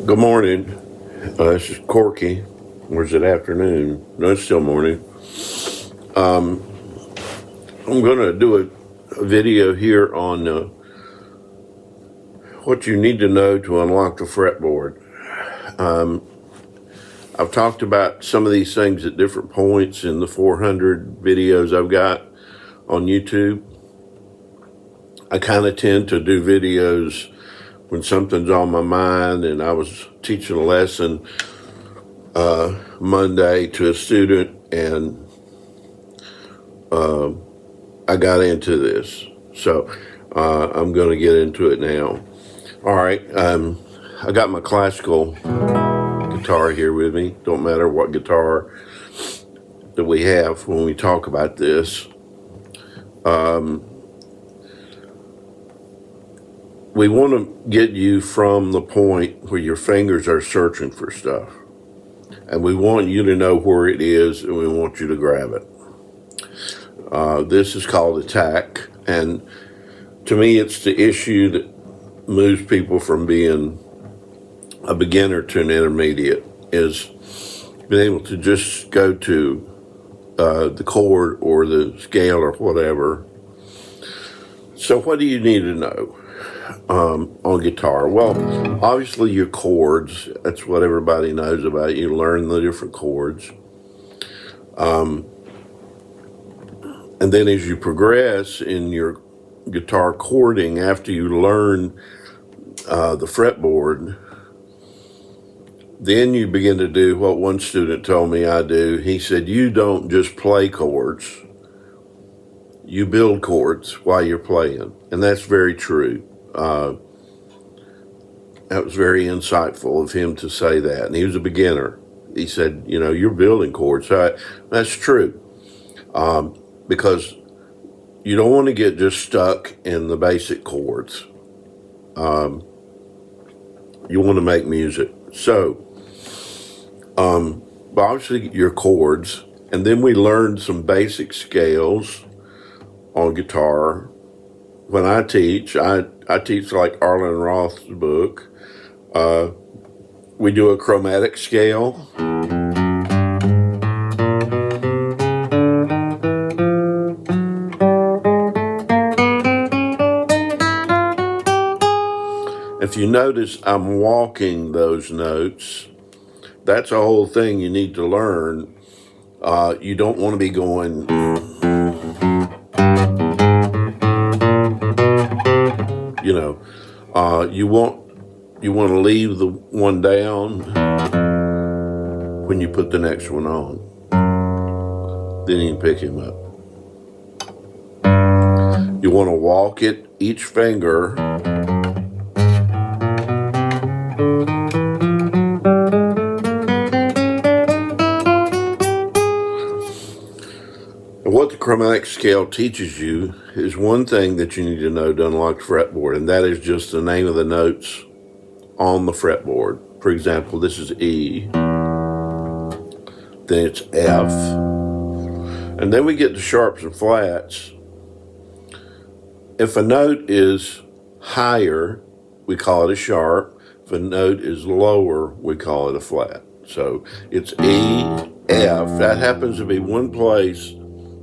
Good morning. This is Corky. Or is it afternoon? No, it's still morning. I'm going to do a video here on what you need to know to unlock the fretboard. I've talked about some of these things at different points in the 400 videos I've got on YouTube. I kind of tend to do videos when something's on my mind, and I was teaching a lesson Monday to a student, and I got into this. So I'm going to get into it now. All right. I got my classical guitar here with me. Don't matter what guitar that we have when we talk about this. We want to get you from the point where your fingers are searching for stuff. And we want you to know where it is, and we want you to grab it. This is called attack. And to me, it's the issue that moves people from being a beginner to an intermediate, is being able to just go to the chord or the scale or whatever. So what do you need to know on guitar? Well, obviously your chords. That's what everybody knows about. You learn the different chords. And then as you progress in your guitar chording, after you learn the fretboard, then you begin to do what one student told me I do. He said, you don't just play chords, you build chords while you're playing. And that's very true. That was very insightful of him to say that. And he was a beginner. He said, you're building chords. So that's true. Because you don't want to get just stuck in the basic chords. You want to make music. So, obviously your chords, and then we learned some basic scales on guitar. When I teach, I teach like Arlen Roth's book. We do a chromatic scale. If you notice, I'm walking those notes. That's a whole thing you need to learn. You don't want to be going, you want to leave the one down when you put the next one on. Then you can pick him up. You want to walk it, each finger. What the chromatic scale teaches you is one thing that you need to know to unlock the fretboard, and that is just the name of the notes on the fretboard. For example, this is E, then it's F, and then we get to sharps and flats. If a note is higher, we call it a sharp. If a note is lower, we call it a flat. So it's E, F. That happens to be one place.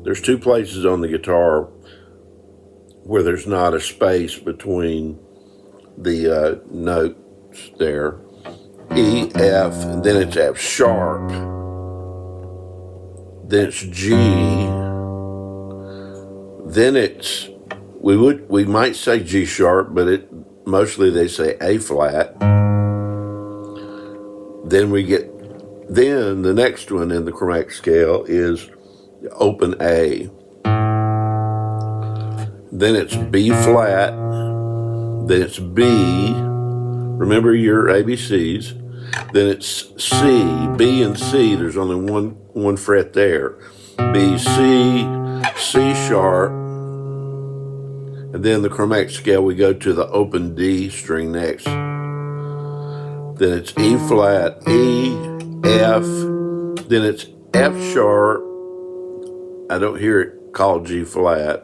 There's two places on the guitar where there's not a space between the notes there. E, F, and then it's F sharp. Then it's G. Then it's, we might say G sharp, but mostly they say A flat. Then the next one in the chromatic scale is open A. Then it's B flat. Then it's B. Remember your ABCs. Then it's C. B and C, there's only one fret there. B, C, C sharp. And then the chromatic scale, we go to the open D string next. Then it's E flat, E, F. Then it's F sharp. I don't hear it called G flat.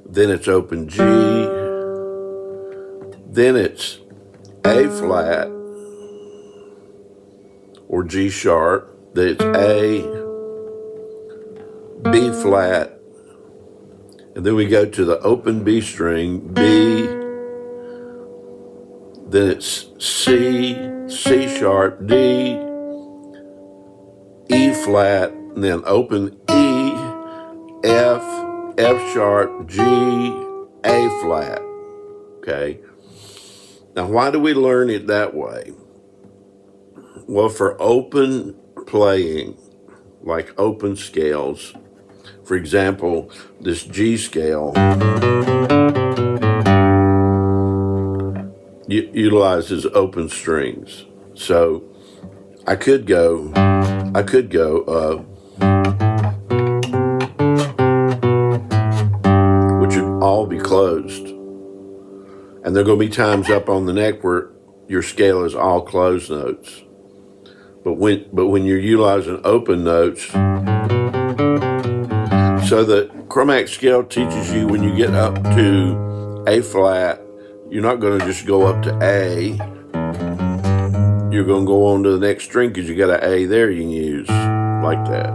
Then it's open G. Then it's A flat. or G sharp, then it's A, B flat, and then we go to the open B string, B, then it's C, C sharp, D, E flat, and then open E, F, F sharp, G, A flat. Okay. Now, why do we learn it that way? Well, for open playing, like open scales, for example, this G scale utilizes open strings. So I could go, which would all be closed. And there are going to be times up on the neck where your scale is all closed notes. But when you're utilizing open notes, so the chromatic scale teaches you when you get up to A flat, you're not going to just go up to A. You're going to go on to the next string because you got an A there you can use like that.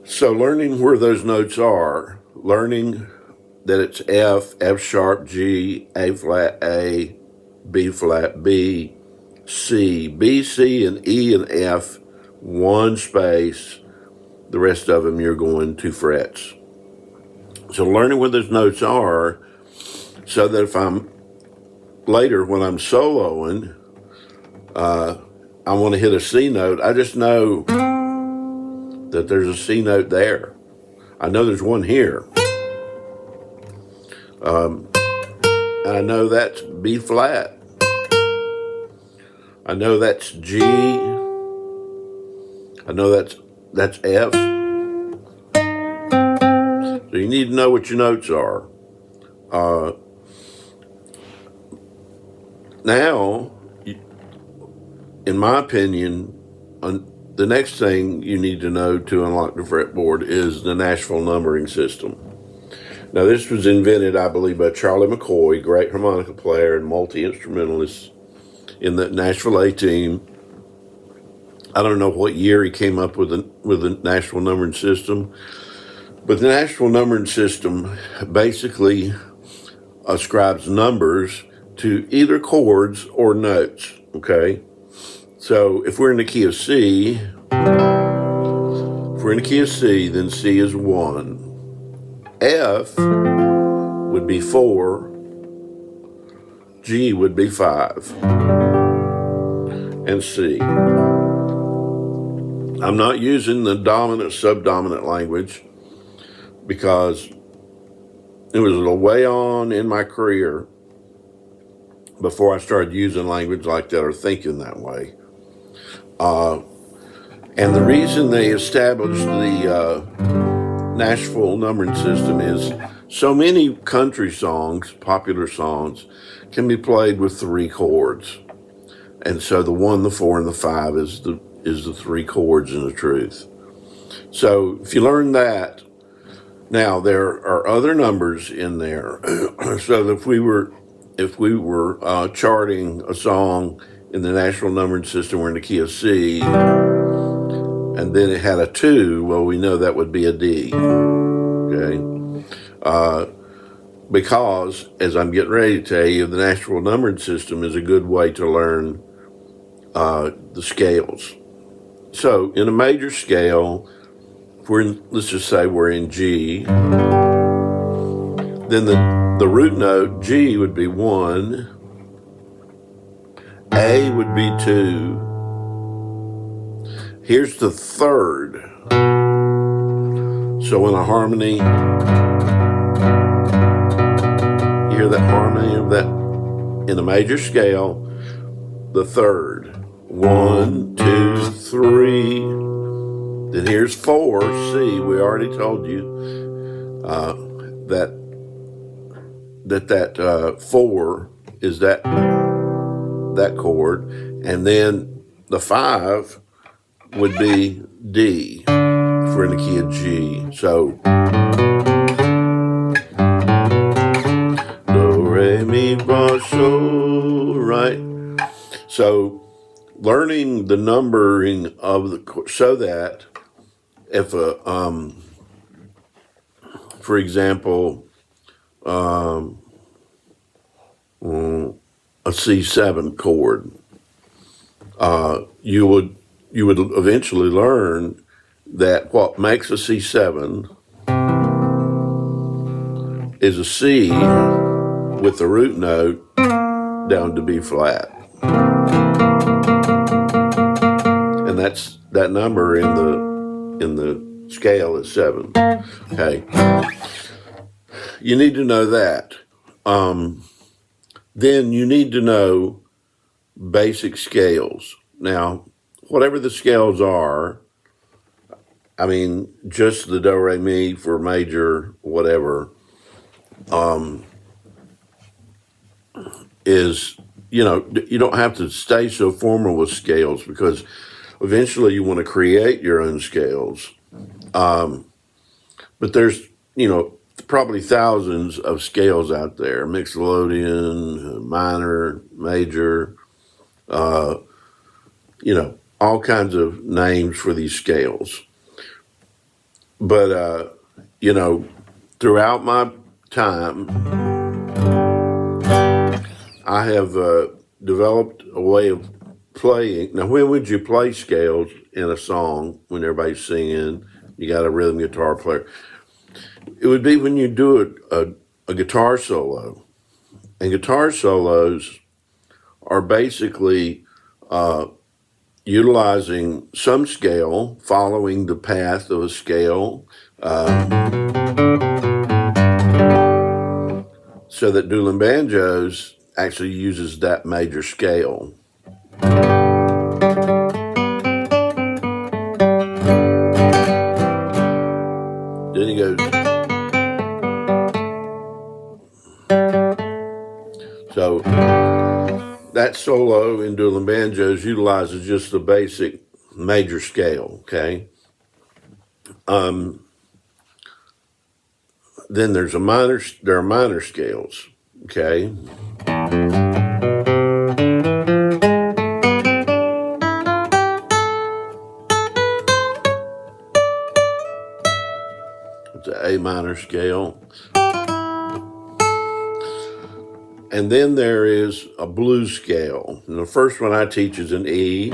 So learning where those notes are, learning that it's F, F sharp, G, A flat, A, B flat, B, C, B, C, and E and F, one space. The rest of them you're going 2 frets. So learning where those notes are, so that if I'm later when I'm soloing, I want to hit a C note, I just know that there's a C note there. I know there's one here. And I know that's B flat. I know that's G. I know that's F. So you need to know what your notes are. Now, in my opinion, the next thing you need to know to unlock the fretboard is the Nashville numbering system. Now, this was invented, I believe, by Charlie McCoy, great harmonica player and multi-instrumentalist in the Nashville A team. I don't know what year he came up with the Nashville numbering system, but the Nashville numbering system basically ascribes numbers to either chords or notes, okay? So if we're in the key of C, then C is 1. F would be 4, G would be 5, and C. I'm not using the dominant, subdominant language because it was a way on in my career before I started using language like that or thinking that way. And the reason they established the Nashville numbering system is so many country songs, popular songs, can be played with 3 chords. And so the 1, the 4, and the 5 is the 3 chords in the truth. So if you learn that, now there are other numbers in there. So if we were charting a song in the Nashville numbering system, we're in the key of C, and then it had a 2, well, we know that would be a D, okay? Because, as I'm getting ready to tell you, the Nashville numbering system is a good way to learn the scales. So, in a major scale, if let's just say we're in G, then the root note, G, would be 1, A would be 2, here's the 3rd. So in a harmony, you hear that harmony of that in a major scale, the 3rd. 1, 2, 3. Then here's 4, C. We already told you that 4 is that chord, and then the 5 would be D if we're in the key of G. So do, re, mi, fa, sol, right? So learning the numbering of the, so that if for example, a C7 chord, you would eventually learn that what makes a C7 is a C with the root note down to B flat, and that's that number in the scale is 7. Okay, you need to know that. Then you need to know basic scales. Now, whatever the scales are, I mean, just the do re mi for major, whatever, is, you know, you don't have to stay so formal with scales, because eventually you want to create your own scales. But there's, you know, probably thousands of scales out there: mixolydian, minor, major, you know, all kinds of names for these scales. But, you know, throughout my time, I have developed a way of playing. Now, when would you play scales in a song when everybody's singing? You got a rhythm guitar player. It would be when you do a guitar solo. And guitar solos are basically utilizing some scale, following the path of a scale, so that dueling banjos actually uses that major scale. Then he goes. So that solo in dueling banjos utilizes just the basic major scale, okay? Then there are minor scales, okay? It's an A minor scale. And then there is a blues scale. And the first one I teach is an E.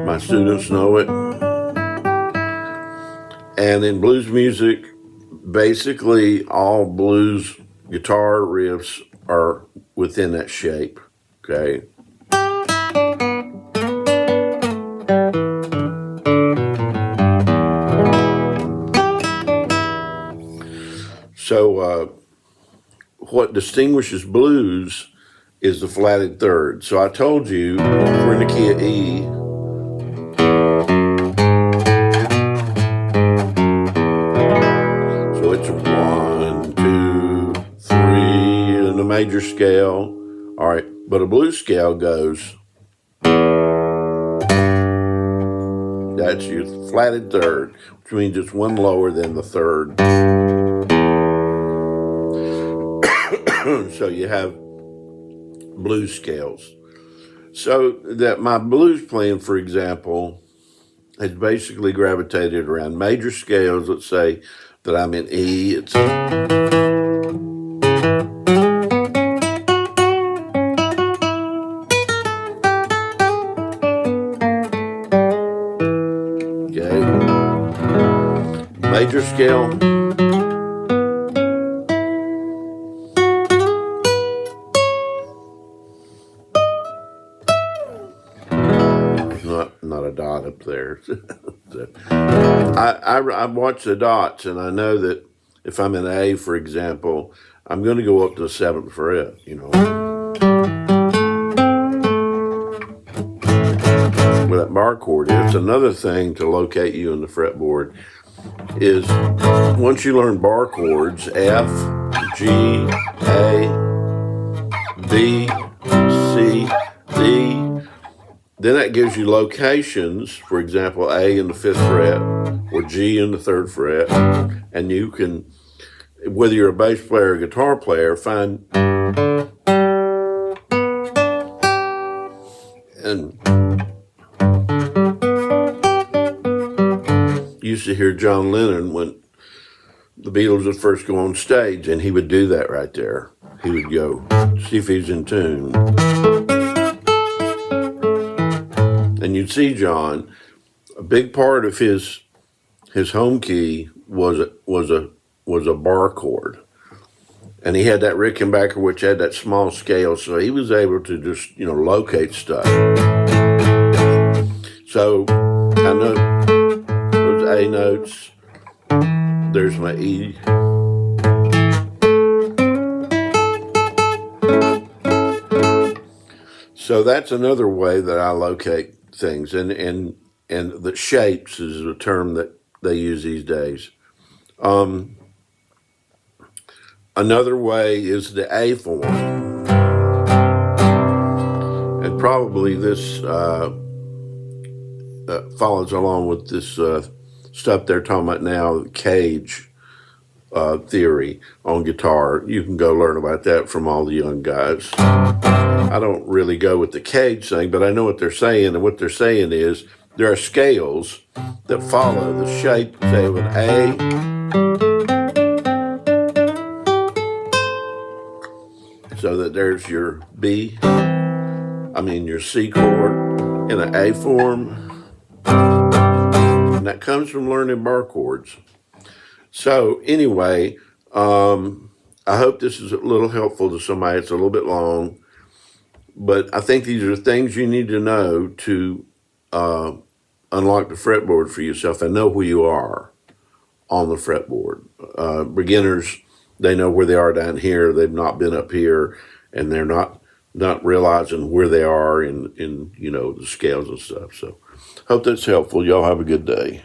My students know it. And in blues music, basically all blues guitar riffs are within that shape, okay? So what distinguishes blues is the flatted third. So I told you, if we're in the key of E, so it's 1, 2, 3 in the major scale. All right, but a blues scale goes, that's your flatted third, which means it's one lower than the third. So you have blues scales. So that my blues playing, for example, has basically gravitated around major scales. Let's say that I'm in E, it's okay. Major scale. Not a dot up there. So I watch the dots, and I know that if I'm in A, for example, I'm going to go up to the 7th fret, you know. With that bar chord, it's another thing to locate you in the fretboard is once you learn bar chords, F, G, A, B, C, D, then that gives you locations, for example, A in the 5th fret or G in the 3rd fret, and you can, whether you're a bass player or a guitar player, find And used to hear John Lennon when the Beatles would first go on stage, and he would do that right there. He would go, see if he's in tune. And you'd see John, a big part of his home key was a bar chord. And he had that Rickenbacker, which had that small scale, so he was able to just, locate stuff. So I know those A notes. There's my E. So that's another way that I locate things, and the shapes is a term that they use these days. Another way is the A form, and probably this follows along with this stuff they're talking about now, cage theory on guitar. You can go learn about that from all the young guys. I don't really go with the cage thing, but I know what they're saying, and what they're saying is there are scales that follow the shape, say, of an A, so that there's your your C chord in an A form, and that comes from learning bar chords. So anyway, I hope this is a little helpful to somebody. It's a little bit long, but I think these are things you need to know to unlock the fretboard for yourself and know who you are on the fretboard. Beginners, they know where they are down here. They've not been up here, and they're not realizing where they are in the scales and stuff. So hope that's helpful. Y'all have a good day.